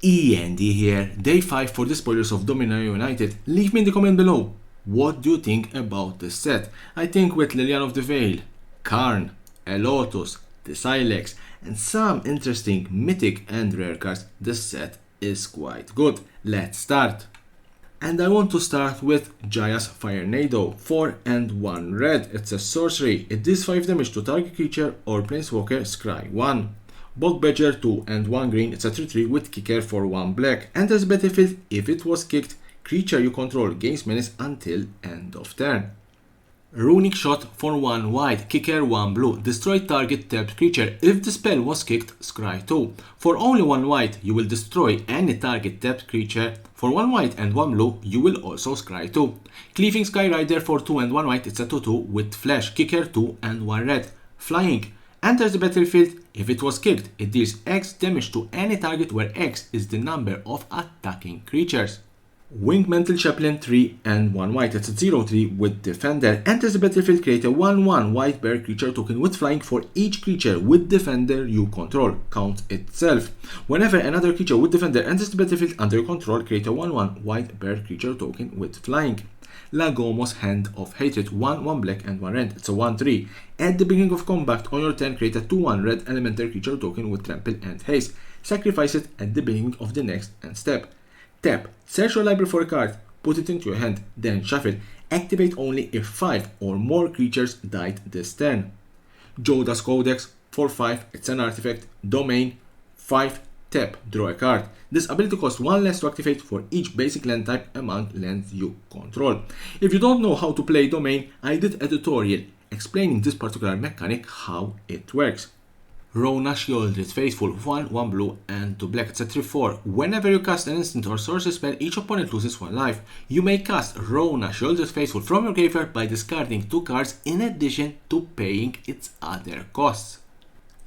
E.N.D here, day 5 for the spoilers of Dominaria United. Leave me in the comment below. What do you think about this set? I think with Lilian of the Veil, Karn, Elotus, the Silex, and some interesting mythic and rare cards, the set is quite good. Let's start. And I want to start with Jaya's Fire Nado, 4 and 1 red. It's a sorcery. It deals 5 damage to target creature or planeswalker, scry 1. Bog Badger 2 and 1 green, it's a 3/3 with kicker for 1 black. Enters battlefield if it was kicked, creature you control gains menace until end of turn. Runic Shot for 1 white, kicker 1 blue, destroy target tapped creature. If the spell was kicked, scry 2. For only 1 white, you will destroy any target tapped creature. For 1 white and 1 blue, you will also scry 2. Cleaving Skyrider for 2 and 1 white, it's a 2/2 with flash, kicker 2 and 1 red. Flying. Enters the battlefield. If it was kicked, it deals X damage to any target where X is the number of attacking creatures. Winged Mantle Chaplain 3 and 1 white, it's a 0/3 with Defender. Enters the battlefield, create a 1/1 white bear creature token with flying for each creature with Defender you control. Count itself. Whenever another creature with Defender enters the battlefield under your control, create a 1/1 white bear creature token with flying. Lagomos Hand of Hatred, 1/1 black and 1 red, it's a 1/3. At the beginning of combat on your turn, create a 2/1 red elemental creature token with trample and haste. Sacrifice it at the beginning of the next end step. Tap, search your library for a card, put it into your hand, then shuffle. Activate only if 5 or more creatures died this turn. Joda's Codex, 4/5, it's an artifact, domain, 5, tap, draw a card. This ability costs 1 less to activate for each basic land type among lands you control. If you don't know how to play domain, I did a tutorial explaining this particular mechanic, how it works. Rona Shielded Faithful, 1/1 blue and 2 black, it's a 3/4. Whenever you cast an instant or sorcery spell, each opponent loses 1 life. You may cast Rona Shielded Faithful from your graveyard by discarding 2 cards in addition to paying its other costs.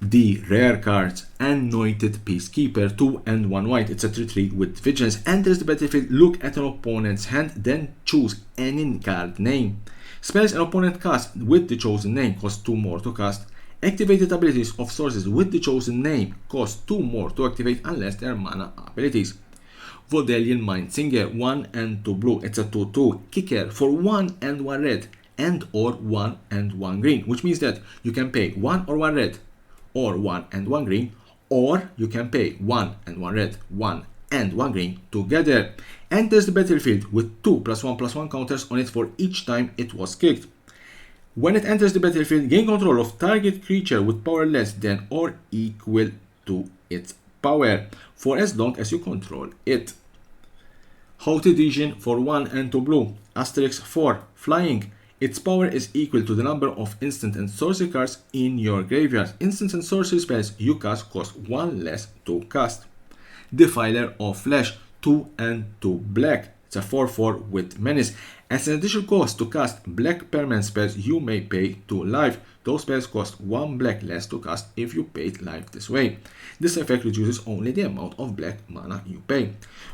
The rare cards, Anointed Peacekeeper, 2 and 1 white, it's a 3/3 with Vigilance. Enters the battlefield, look at an opponent's hand, then choose any card name. Spells an opponent casts with the chosen name cost 2 more to cast. Activated abilities of sources with the chosen name cost 2 more to activate unless they are mana abilities. Vodelian Mindsinger, 1 and 2 blue, it's a 2/2. Kicker for 1 and 1 red and or 1 and 1 green, which means that you can pay 1 or 1 red or 1 and 1 green, or you can pay 1 and 1 red, 1 and 1 green together. Enters the battlefield with 2+1/+1 counters on it for each time it was kicked. When it enters the battlefield, gain control of target creature with power less than or equal to its power for as long as you control it. Haughty Vision for 1 and 2 blue, asterisk 4, flying. Its power is equal to the number of instant and sorcery cards in your graveyard. Instant and sorcery spells you cast cost 1 less to cast. Defiler of Flesh, 2 and 2 black. It's a 4/4 with menace. As an additional cost to cast black permanent spells, you may pay 2 life. Those spells cost 1 black less to cast if you paid life this way. This effect reduces only the amount of black mana you pay.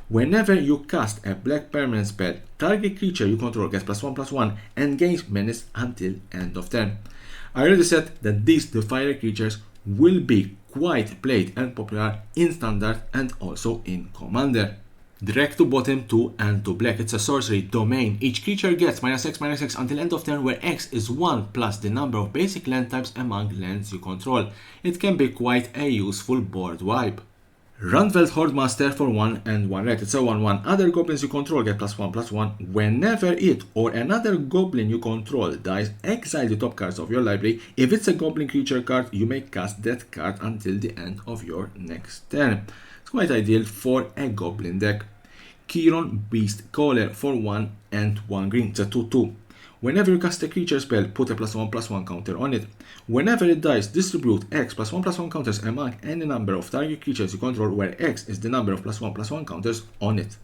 Whenever you cast a black permanent spell, target creature you control gets +1/+1 and gains menace until end of turn. I already said that these Defiler creatures will be quite played and popular in Standard and also in Commander. Direct to bottom, 2 and 2 black, it's a sorcery, domain. Each creature gets -X/-X until end of turn where X is 1 plus the number of basic land types among lands you control. It can be quite a useful board wipe. Rundveld Hordemaster for 1 and 1 red, it's a 1/1. Other goblins you control get +1/+1. Whenever it or another goblin you control dies, exile the top cards of your library. If it's a goblin creature card, you may cast that card until the end of your next turn. It's quite ideal for a goblin deck. Chiron Beast Caller for 1 and 1 green, it's a 2/2. Whenever you cast a creature spell, put a +1/+1 counter on it. Whenever it dies, distribute X +1/+1 counters among any number of target creatures you control where X is the number of +1/+1 counters on it.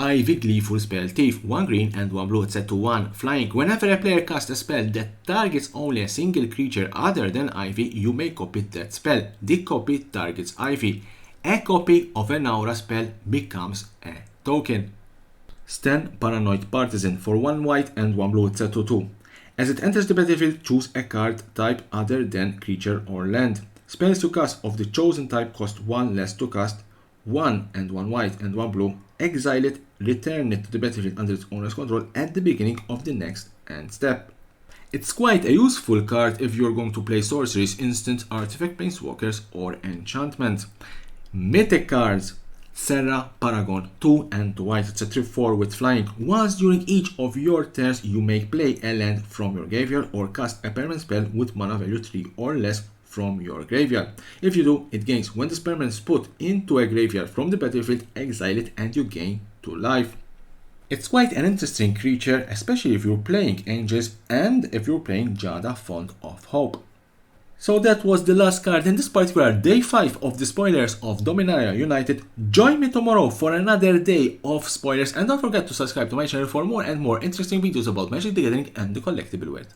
Ivy Gleeful Spell Thief, 1 green and 1 blue, it's a 2/1. Flying. Whenever a player casts a spell that targets only a single creature other than Ivy, you may copy that spell. The copy targets Ivy. A copy of an aura spell becomes a token. Stan Paranoid Partisan for 1 white and 1 blue, it's a 2/2. As it enters the battlefield, choose a card type other than creature or land. Spells you cast of the chosen type cost 1 less to cast. 1 and 1 white and 1 blue, exile it, return it to the battlefield under its owner's control at the beginning of the next end step. It's quite a useful card if you're going to play sorceries, instant, artifact, planeswalkers, or enchantment. Mythic cards. Serra, Paragon, 2 and 2 white, it's a 3/4 with flying. Once during each of your turns, you may play a land from your graveyard or cast a permanent spell with mana value 3 or less from your graveyard. If you do, it gains. When this permanent is put into a graveyard from the battlefield, exile it and you gain 2 life. It's quite an interesting creature, especially if you're playing Angels and if you're playing Jada, Font of Hope. So that was the last card in this particular day 5 of the spoilers of Dominaria United. Join me tomorrow for another day of spoilers and don't forget to subscribe to my channel for more and more interesting videos about Magic the Gathering and the collectible world.